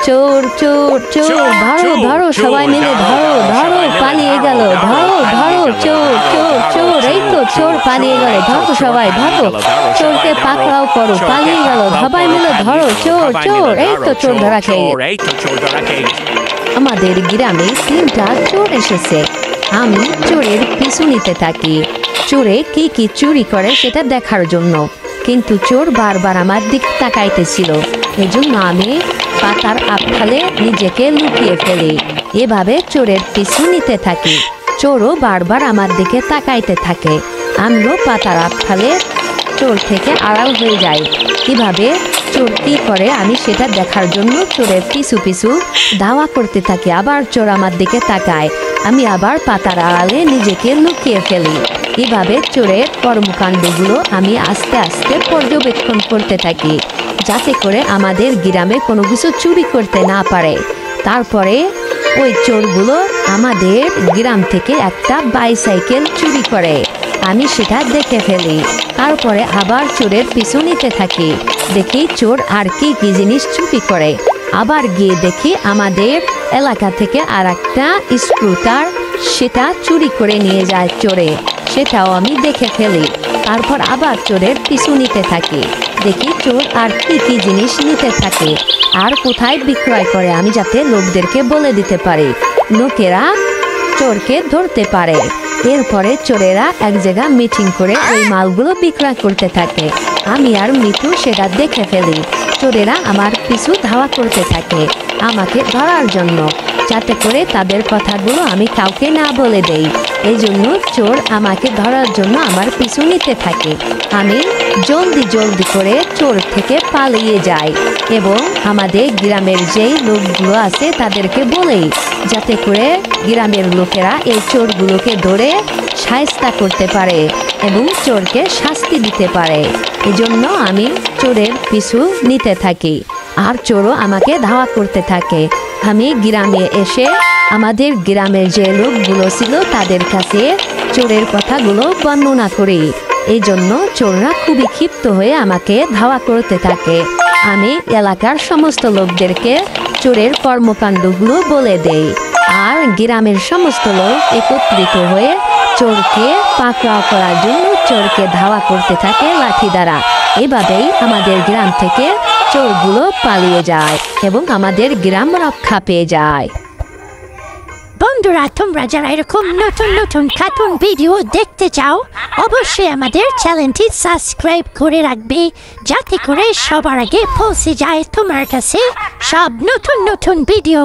চোর চোর চোর, ধরো ধরো, সবাই মিলে ধরো ধরো, পালিয়ে গেল, ধরো ধরো, চোর চোর চোর, এই তো চোর পালিয়ে গেল, ধরো সবাই ধরো, চোরকে পাকড়াও করো, পালিয়ে গেল, সবাই মিলে ধরো, চোর চোর, এই তো চোর ধরা খেয়ে আমাদের গ্রামে 3টা চোর এসেছে। আমি চোরের পিছু নিতে থাকি, চোরে কি কি চুরি করে সেটা দেখার জন্য, কিন্তু চোর বারবার আমার দিক তাকাইতেছিল। এজন্য আমি পাতার আড়ালে নিজেকে লুকিয়ে ফেলি। এভাবে চোরের পিছু নিতে থাকি, চোরও বারবার আমার দিকে তাকাইতে থাকে, আমিও পাতার আড়ালে চোর থেকে আড়াল হয়ে যাই। কিভাবে চোর কি করে আমি সেটা দেখার জন্য চোরের পিছু পিছু ধাওয়া করতে থাকি। আবার চোর আমার দিকে তাকায়, আমি আবার পাতার আড়ালে নিজেকে লুকিয়ে ফেলি। এভাবে চোরের কর্মকাণ্ডগুলো আমি আস্তে আস্তে পর্যবেক্ষণ করতে থাকি, যাতে করে আমাদের গ্রামে কোনো কিছু চুরি করতে না পারে। তারপরে ওই চোরগুলো আমাদের গ্রাম থেকে একটা বাইসাইকেল চুরি করে, আমি সেটা দেখে ফেলি। তারপরে আবার চোরের পিছু নিতে থাকি, দেখি চোর আর কি কি জিনিস চুরি করে। আবার গিয়ে দেখি আমাদের এলাকা থেকে আর একটা স্কুটার, সেটা চুরি করে নিয়ে যায় চোরে, সেটাও আমি দেখে ফেলি। তারপর আবার চোরের পিছু নিতে থাকি, দেখি চোর আর কি কি জিনিস নিতে থাকে আর কোথায় বিক্রয় করে, আমি যাতে লোকদেরকে বলে দিতে পারি, লোকেরা চোরকে ধরতে পারে। এরপরে চোরেরা এক জায়গায় মিটিং করে ওই মালগুলো বিক্রয় করতে থাকে, আমি আর মিঠু সেটা দেখে ফেলি। চোরেরা আমার পিছু ধাওয়া করতে থাকে আমাকে ধরার জন্য, যাতে করে তাদের কথাগুলো আমি কাউকে না বলে দেই। এই জন্য চোর আমাকে ধরার জন্য আমার পিছু নিতে থাকে। আমি জলদি জলদি করে চোর থেকে পালিয়ে যাই এবং আমাদের গ্রামের যেই লোকগুলো আছে তাদেরকে বলেই, যাতে করে গ্রামের লোকেরা এই চোরগুলোকে ধরে শায়েস্তা করতে পারে এবং চোরকে শাস্তি দিতে পারে। এজন্য আমি চোরের পিছু নিতে থাকি আর চোরও আমাকে ধাওয়া করতে থাকে। আমি গ্রামে এসে আমাদের গ্রামের যে লোকগুলো ছিল তাদের কাছে চোরের কথাগুলো বর্ণনা করি। এই জন্য চোররা খুবই ক্ষিপ্ত হয়ে আমাকে ধাওয়া করতে থাকে। আমি এলাকার সমস্ত লোকদেরকে চোরের কর্মকাণ্ডগুলো বলে দেই আর গ্রামের সমস্ত লোক একত্রিত হয়ে চোরকে পাকড়াও করার জন্য চোরকে ধাওয়া করতে থাকে লাঠি দ্বারা। এভাবেই আমাদের গ্রাম থেকে চোরগুলো পালিয়ে যায় এবং আমাদের গ্রাম রক্ষা পেয়ে যায়। বন্ধুরা, তোমরা যারা এরকম নতুন নতুন কার্টুন ভিডিও দেখতে চাও অবশ্যই আমাদের চ্যানেলটি সাবস্ক্রাইব করে রাখবে, যাতে করে সবার আগে পৌঁছে যায় তোমার কাছে সব নতুন নতুন ভিডিও।